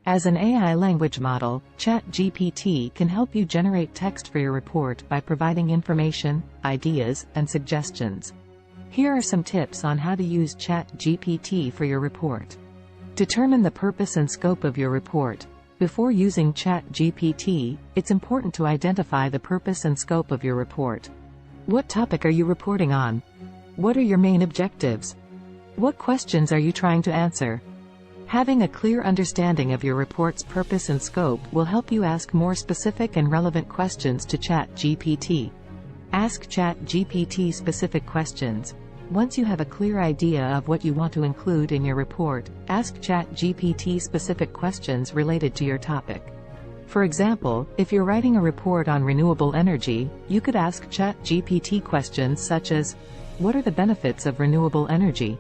As an AI language model, ChatGPT can help you generate text for your report by providing information, ideas, and suggestions. Here are some tips on how to use ChatGPT for your report. Determine the purpose and scope of your report. Before using ChatGPT, it's important to identify the purpose and scope of your report. What topic are you reporting on? What are your main objectives? What questions are you trying to answer? Having a clear understanding of your report's purpose and scope will help you ask more specific and relevant questions to ChatGPT. Ask ChatGPT specific questions. Once you have a clear idea of what you want to include in your report, ask ChatGPT specific questions related to your topic. For example, if you're writing a report on renewable energy, you could ask ChatGPT questions such as, what are the benefits of renewable energy?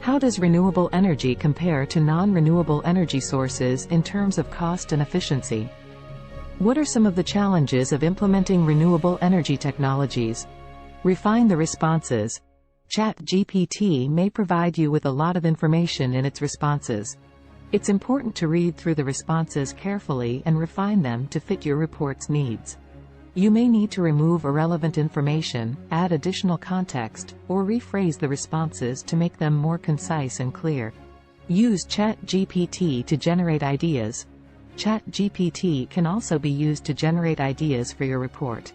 How does renewable energy compare to non-renewable energy sources in terms of cost and efficiency? What are some of the challenges of implementing renewable energy technologies? Refine the responses. ChatGPT may provide you with a lot of information in its responses. It's important to read through the responses carefully and refine them to fit your report's needs. You may need to remove irrelevant information, add additional context, or rephrase the responses to make them more concise and clear. Use ChatGPT to generate ideas. ChatGPT can also be used to generate ideas for your report.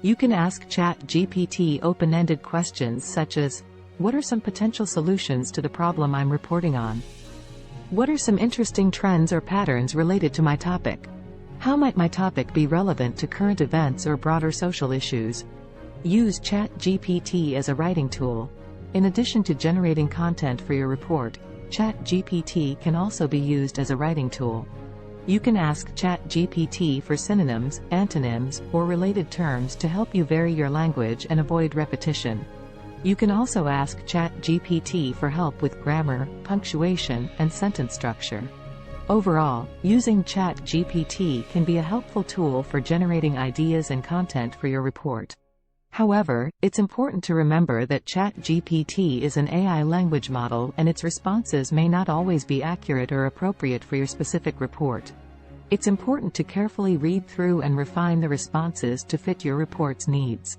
You can ask ChatGPT open-ended questions such as, what are some potential solutions to the problem I'm reporting on? What are some interesting trends or patterns related to my topic? How might my topic be relevant to current events or broader social issues? Use ChatGPT as a writing tool. In addition to generating content for your report, ChatGPT can also be used as a writing tool. You can ask ChatGPT for synonyms, antonyms, or related terms to help you vary your language and avoid repetition. You can also ask ChatGPT for help with grammar, punctuation, and sentence structure. Overall, using ChatGPT can be a helpful tool for generating ideas and content for your report. However, it's important to remember that ChatGPT is an AI language model and its responses may not always be accurate or appropriate for your specific report. It's important to carefully read through and refine the responses to fit your report's needs.